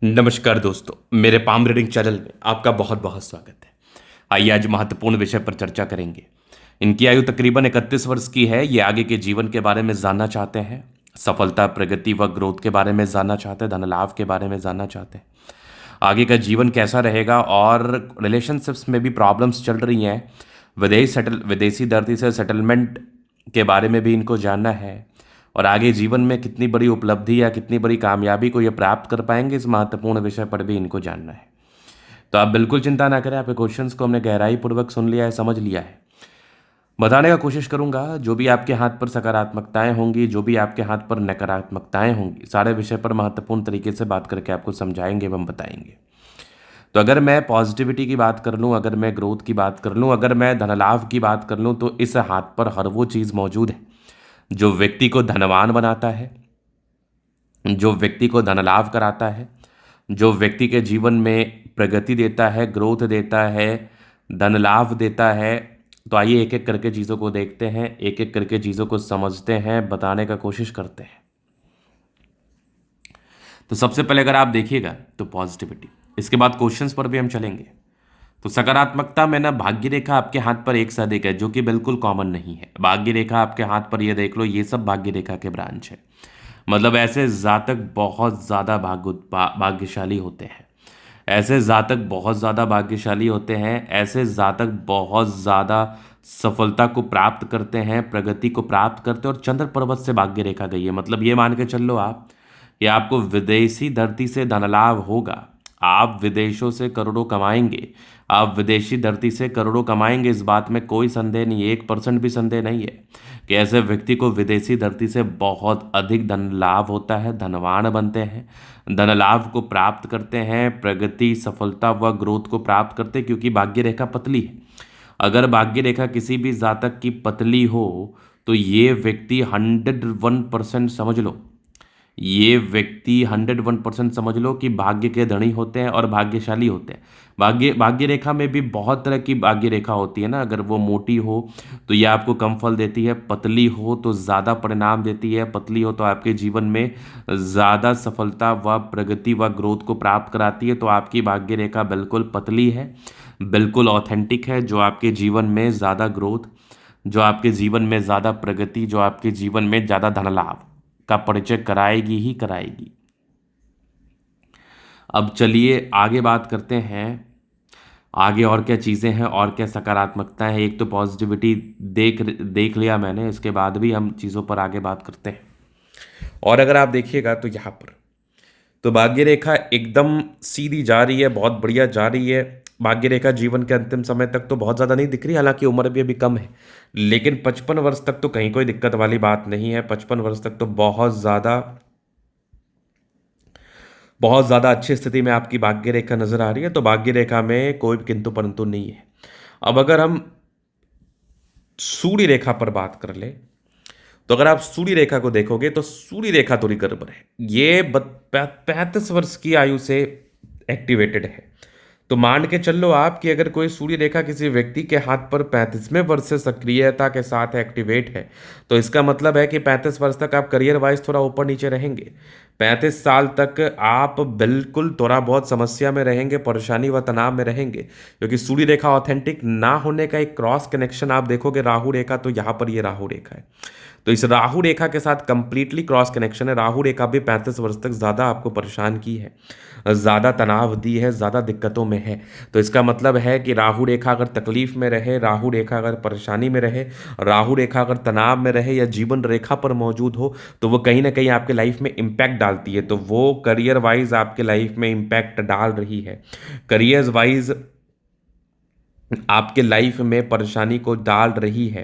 नमस्कार दोस्तों, मेरे पाम रीडिंग चैनल में आपका बहुत बहुत स्वागत है। आइए आज महत्वपूर्ण विषय पर चर्चा करेंगे। इनकी आयु तकरीबन 31 वर्ष की है। ये आगे के जीवन के बारे में जानना चाहते हैं, सफलता, प्रगति व ग्रोथ के बारे में जानना चाहते हैं, धन लाभ के बारे में जानना चाहते हैं, आगे का जीवन कैसा रहेगा और रिलेशनशिप्स में भी प्रॉब्लम्स चल रही हैं, विदेशी धरती से सेटलमेंट के बारे में भी इनको जानना है और आगे जीवन में कितनी बड़ी उपलब्धि या कितनी बड़ी कामयाबी को ये प्राप्त कर पाएंगे, इस महत्वपूर्ण विषय पर भी इनको जानना है। तो आप बिल्कुल चिंता ना करें, आपके क्वेश्चंस को हमने गहराई पूर्वक सुन लिया है, समझ लिया है। बताने का कोशिश करूंगा, जो भी आपके हाथ पर सकारात्मकताएं होंगी, जो भी आपके हाथ पर नकारात्मकताएं होंगी, सारे विषय पर महत्वपूर्ण तरीके से बात करके आपको समझाएंगे एवं बताएंगे। तो अगर मैं पॉजिटिविटी की बात कर लूँ, अगर मैं ग्रोथ की बात कर लूँ, अगर मैं धनलाभ की बात कर लूँ, तो इस हाथ पर हर वो चीज़ मौजूद है जो व्यक्ति को धनवान बनाता है, जो व्यक्ति को धनलाभ कराता है, जो व्यक्ति के जीवन में प्रगति देता है, ग्रोथ देता है, धन लाभ देता है। तो आइए एक एक करके चीज़ों को देखते हैं, एक एक करके चीज़ों को समझते हैं, बताने का कोशिश करते हैं। तो सबसे पहले अगर आप देखिएगा तो पॉजिटिविटी, इसके बाद क्वेश्चंस पर भी हम चलेंगे। तो सकारात्मकता में ना भाग्य रेखा आपके हाथ पर एक से अधिक है, जो कि बिल्कुल कॉमन नहीं है। भाग्य रेखा आपके हाथ पर ये देख लो, ये सब भाग्य रेखा के ब्रांच है। मतलब ऐसे जातक बहुत ज़्यादा भाग्यशाली होते हैं, ऐसे जातक बहुत ज़्यादा भाग्यशाली होते हैं, ऐसे जातक बहुत ज़्यादा सफलता को प्राप्त करते हैं, प्रगति को प्राप्त करते हैं। और चंद्र पर्वत से भाग्य रेखा गई है, मतलब ये मान के चल लो आप कि आपको विदेशी धरती से धनलाभ होगा, आप विदेशों से करोड़ों कमाएंगे, आप विदेशी धरती से करोड़ों कमाएंगे। इस बात में कोई संदेह नहीं है, 1% भी संदेह नहीं है कि ऐसे व्यक्ति को विदेशी धरती से बहुत अधिक धन लाभ होता है, धनवान बनते हैं, धन लाभ को प्राप्त करते हैं, प्रगति, सफलता व ग्रोथ को प्राप्त करते हैं, क्योंकि भाग्य रेखा पतली है। अगर भाग्य रेखा किसी भी जातक की पतली हो तो ये व्यक्ति 101% समझ लो, ये व्यक्ति 101% समझ लो कि भाग्य के धनी होते हैं और भाग्यशाली होते हैं। भाग्य रेखा में भी बहुत तरह की भाग्य रेखा होती है ना। अगर वो मोटी हो तो ये आपको कम फल देती है, पतली हो तो ज़्यादा परिणाम देती है, पतली हो तो आपके जीवन में ज़्यादा सफलता व प्रगति व ग्रोथ को प्राप्त कराती है। तो आपकी भाग्य रेखा बिल्कुल पतली है, बिल्कुल ऑथेंटिक है, जो आपके जीवन में ज़्यादा ग्रोथ, जो आपके जीवन में ज़्यादा प्रगति, जो आपके जीवन में ज़्यादा धन लाभ का परिचय कराएगी ही कराएगी। अब चलिए आगे बात करते हैं, आगे और क्या चीज़ें हैं और क्या सकारात्मकता है। एक तो पॉजिटिविटी देख देख लिया मैंने, इसके बाद भी हम चीज़ों पर आगे बात करते हैं। और अगर आप देखिएगा तो यहाँ पर तो भाग्य रेखा एकदम सीधी जा रही है, बहुत बढ़िया जा रही है। भाग्य रेखा जीवन के अंतिम समय तक तो बहुत ज़्यादा नहीं दिख रही, हालांकि उम्र भी अभी कम है, लेकिन 55 वर्ष तक तो कहीं कोई दिक्कत वाली बात नहीं है। 55 वर्ष तक तो बहुत ज़्यादा अच्छी स्थिति में आपकी भाग्य रेखा नजर आ रही है। तो भाग्य रेखा में कोई भी किंतु परंतु नहीं है। अब अगर हम सूर्य रेखा पर बात कर ले, तो अगर आप सूर्य रेखा को देखोगे तो सूर्य रेखा थोड़ी गड़बड़ है। ये 35 वर्ष की आयु से एक्टिवेटेड है। तो मान के चल लो आप कि अगर कोई सूर्य रेखा किसी व्यक्ति के हाथ पर 35वें वर्ष से सक्रियता के साथ एक्टिवेट है, तो इसका मतलब है कि 35 वर्ष तक आप करियर वाइज थोड़ा ऊपर नीचे रहेंगे। 35 साल तक आप बिल्कुल थोड़ा बहुत समस्या में रहेंगे, परेशानी व तनाव में रहेंगे, क्योंकि सूर्य रेखा ऑथेंटिक ना होने का एक क्रॉस कनेक्शन आप देखोगे राहु रेखा, तो यहाँ पर ये राहु रेखा है। तो इस राहु रेखा के साथ कंप्लीटली क्रॉस कनेक्शन है। राहु रेखा भी 35 वर्ष तक ज़्यादा आपको परेशान की है, ज़्यादा तनाव दी है, ज़्यादा दिक्कतों में है। तो इसका मतलब है कि राहु रेखा अगर तकलीफ में रहे, राहु रेखा अगर परेशानी में रहे, राहु रेखा अगर तनाव में रहे या जीवन रेखा पर मौजूद हो, तो वो कहीं ना कहीं आपके लाइफ में इम्पैक्ट डालती है। तो वो करियर वाइज आपके लाइफ में इम्पैक्ट डाल रही है, करियर वाइज आपके लाइफ में परेशानी को डाल रही है,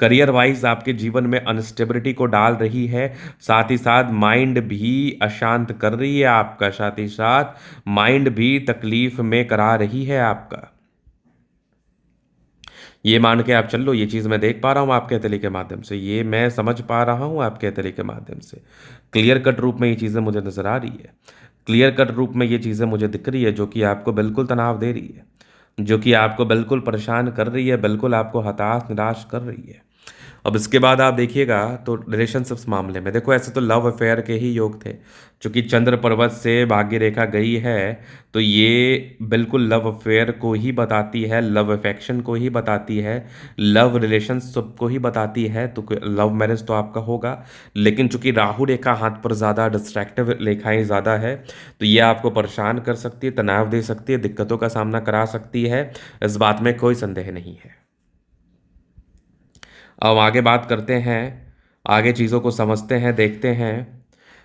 करियर वाइज आपके जीवन में अनस्टेबिलिटी को डाल रही है, साथ ही साथ माइंड भी अशांत कर रही है आपका, साथ ही साथ माइंड भी तकलीफ में करा रही है आपका। ये मान के आप चल लो, ये चीज़ मैं देख पा रहा हूँ आपके हथेली के माध्यम से, ये मैं समझ पा रहा हूँ आपके हथेली के माध्यम से। क्लियर कट रूप में ये चीज़ें मुझे नज़र आ रही है, क्लियर कट रूप में ये चीज़ें मुझे दिख रही है, जो कि आपको बिल्कुल तनाव दे रही है, जो कि आपको बिल्कुल परेशान कर रही है, बिल्कुल आपको हताश निराश कर रही है। अब इसके बाद आप देखिएगा तो रिलेशनशिप्स मामले में देखो, ऐसे तो लव अफेयर के ही योग थे। चूंकि चंद्र पर्वत से भाग्य रेखा गई है तो ये बिल्कुल लव अफेयर को ही बताती है, लव अफेक्शन को ही बताती है, लव रिलेशनशिप को ही बताती है। तो लव मैरिज तो आपका होगा, लेकिन चूंकि राहु रेखा हाथ पर ज़्यादा डिस्ट्रैक्टिव रेखाएं ज़्यादा है तो ये आपको परेशान कर सकती है, तनाव दे सकती है, दिक्कतों का सामना करा सकती है। इस बात में कोई संदेह नहीं है। अब आगे बात करते हैं, आगे चीज़ों को समझते हैं, देखते हैं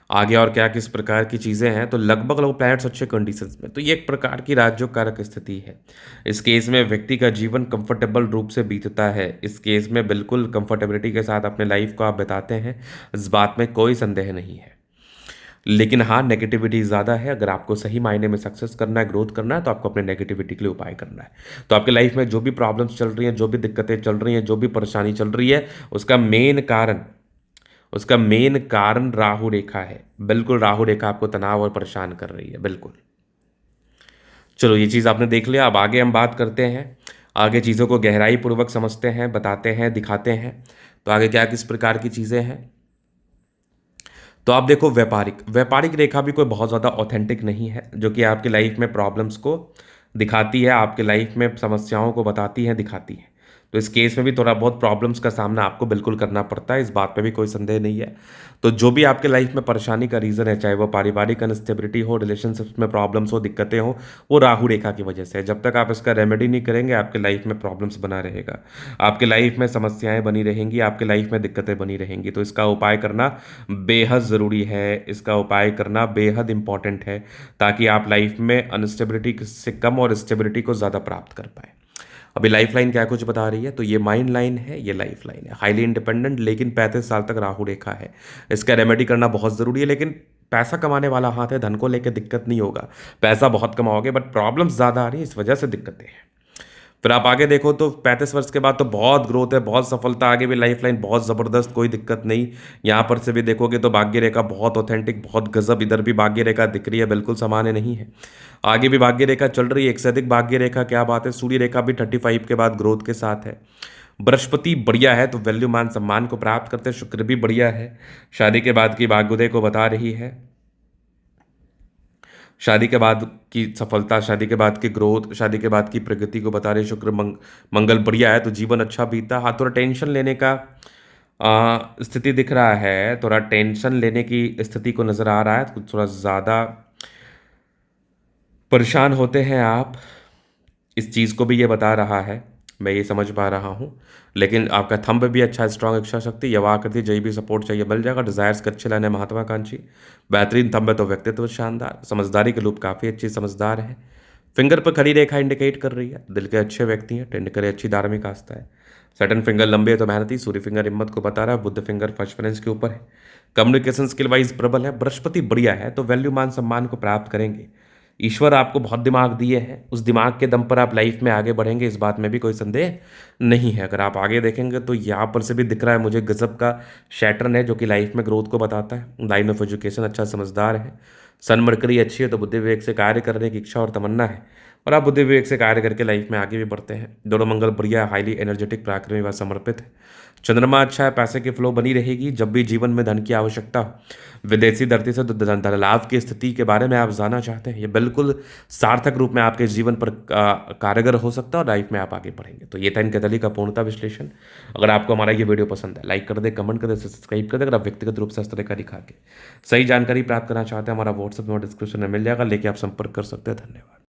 आगे और क्या किस प्रकार की चीज़ें हैं। तो लगभग लोग प्लैनेट्स अच्छे कंडीशंस में, तो ये एक प्रकार की राजयोग कारक स्थिति है। इस केस में व्यक्ति का जीवन कंफर्टेबल रूप से बीतता है। इस केस में बिल्कुल कंफर्टेबिलिटी के साथ अपने लाइफ को आप बिताते हैं, इस बात में कोई संदेह नहीं है। लेकिन हाँ, नेगेटिविटी ज़्यादा है। अगर आपको सही मायने में सक्सेस करना है, ग्रोथ करना है, तो आपको अपने नेगेटिविटी के लिए उपाय करना है। तो आपके लाइफ में जो भी प्रॉब्लम्स चल रही हैं, जो भी दिक्कतें चल रही हैं, जो भी परेशानी चल रही है, उसका मेन कारण राहु रेखा है। बिल्कुल राहु रेखा आपको तनाव और परेशान कर रही है, बिल्कुल। चलो, ये चीज़ आपने देख लिया। अब आगे हम बात करते हैं, आगे चीज़ों को गहराई पूर्वक समझते हैं, बताते हैं, दिखाते हैं। तो आगे क्या किस प्रकार की चीज़ें हैं, तो आप देखो, व्यापारिक रेखा भी कोई बहुत ज़्यादा ऑथेंटिक नहीं है, जो कि आपकी लाइफ में प्रॉब्लम्स को दिखाती है, आपके लाइफ में समस्याओं को बताती है, दिखाती है। तो इस केस में भी थोड़ा बहुत प्रॉब्लम्स का सामना आपको बिल्कुल करना पड़ता है, इस बात पे भी कोई संदेह नहीं है। तो जो भी आपके लाइफ में परेशानी का रीज़न है, चाहे वो पारिवारिक अनस्टेबिलिटी हो, रिलेशनशिप्स में प्रॉब्लम्स हो, दिक्कतें हो, वो राहु रेखा की वजह से है। जब तक आप इसका रेमेडी नहीं करेंगे, आपके लाइफ में प्रॉब्लम्स बना रहेगा, आपके लाइफ में समस्याएं बनी रहेंगी, आपके लाइफ में दिक्कतें बनी रहेंगी। तो इसका उपाय करना बेहद ज़रूरी है, इसका उपाय करना बेहद इंपॉर्टेंट है, ताकि आप लाइफ में अनस्टेबिलिटी से कम और स्टेबिलिटी को ज़्यादा प्राप्त कर पाए। अभी लाइफ लाइन क्या कुछ बता रही है, तो ये माइंड लाइन है, ये लाइफ लाइन है। हाईली इंडिपेंडेंट, लेकिन 35 साल तक राहु रेखा है। इसका रेमेडी करना बहुत ज़रूरी है, लेकिन पैसा कमाने वाला हाथ है, धन को लेकर दिक्कत नहीं होगा। पैसा बहुत कमाओगे, बट प्रॉब्लम्स ज़्यादा आ रही है, इस वजह से दिक्कतें हैं। फिर आप आगे देखो तो 35 वर्ष के बाद तो बहुत ग्रोथ है, बहुत सफलता, आगे भी लाइफ लाइन बहुत ज़बरदस्त, कोई दिक्कत नहीं। यहाँ पर से भी देखोगे तो भाग्य रेखा बहुत ऑथेंटिक, बहुत गजब, इधर भी भाग्य रेखा दिख रही है, बिल्कुल सामान्य नहीं है। आगे भी भाग्य रेखा चल रही है, एक से अधिक भाग्य रेखा, क्या बात है। सूर्य रेखा भी 35 के बाद ग्रोथ के साथ है। बृहस्पति बढ़िया है, तो वैल्यू मान सम्मान को प्राप्त करते हैं। शुक्र भी बढ़िया है, शादी के बाद की भाग्योदय को बता रही है। शादी के बाद की सफलता, शादी के बाद की ग्रोथ, शादी के बाद की प्रगति को बता रहे। शुक्र मंगल बढ़िया है, तो जीवन अच्छा बीता। हाँ, थोड़ा टेंशन लेने का स्थिति दिख रहा है, थोड़ा टेंशन लेने की स्थिति को नज़र आ रहा है, तो थोड़ा ज़्यादा परेशान होते हैं आप। इस चीज़ को भी ये बता रहा है, मैं ये समझ पा रहा हूँ। लेकिन आपका थंब भी अच्छा है, स्ट्रांग इच्छा शक्ति, यवा आकृति, जय भी सपोर्ट चाहिए मिल जाएगा। डिजायर्स के अच्छे लाने, महत्वाकांक्षी, बेहतरीन थंब है, तो व्यक्तित्व शानदार, समझदारी के लूप काफ़ी अच्छी, समझदार है। फिंगर पर खड़ी रेखा इंडिकेट कर रही है, दिल के अच्छे व्यक्ति हैं, टेंड करे, अच्छी धार्मिक आस्था है। सटन फिंगर लंबे है तो मेहनती, सूर्य फिंगर हिम्मत को बता रहा है, बुद्ध फिंगर फर्स्ट फाइनेंस के ऊपर है। कम्युनिकेशन स्किल वाइज प्रबल है। बृहस्पति बढ़िया है, तो वैल्यू मान सम्मान को प्राप्त करेंगे। ईश्वर आपको बहुत दिमाग दिए हैं, उस दिमाग के दम पर आप लाइफ में आगे बढ़ेंगे, इस बात में भी कोई संदेह नहीं है। अगर आप आगे देखेंगे तो यहाँ पर से भी दिख रहा है मुझे गजब का शैटर्न है, जो कि लाइफ में ग्रोथ को बताता है। लाइन ऑफ एजुकेशन अच्छा, समझदार है। सन मरकरी अच्छी है, तो बुद्धि विवेक से कार्य करने की इच्छा और तमन्ना है, और आप बुद्धि विवेक से कार्य करके लाइफ में आगे भी बढ़ते हैं। दोनों मंगल बढ़िया, हाईली एनर्जेटिक, पराक्रमी व समर्पित है। चंद्रमा अच्छा है, पैसे की फ्लो बनी रहेगी। जब भी जीवन में धन की आवश्यकता हो, विदेशी धरती से धन लाभ की स्थिति के बारे में आप जानना चाहते हैं, ये बिल्कुल सार्थक रूप में आपके जीवन पर कारगर हो सकता है, और लाइफ में आप आगे बढ़ेंगे। तो ये था इनके तली का पूर्णता विश्लेषण। अगर आपको हमारा ये वीडियो पसंद है, लाइक कर दे, कमेंट कर दे, सब्सक्राइब कर दे। अगर आप व्यक्तिगत रूप से इस तरह का दिखा के सही जानकारी प्राप्त करना चाहते हैं, हमारा व्हाट्सएप नंबर डिस्क्रिप्शन में मिल जाएगा, लेके आप संपर्क कर सकते हैं। धन्यवाद।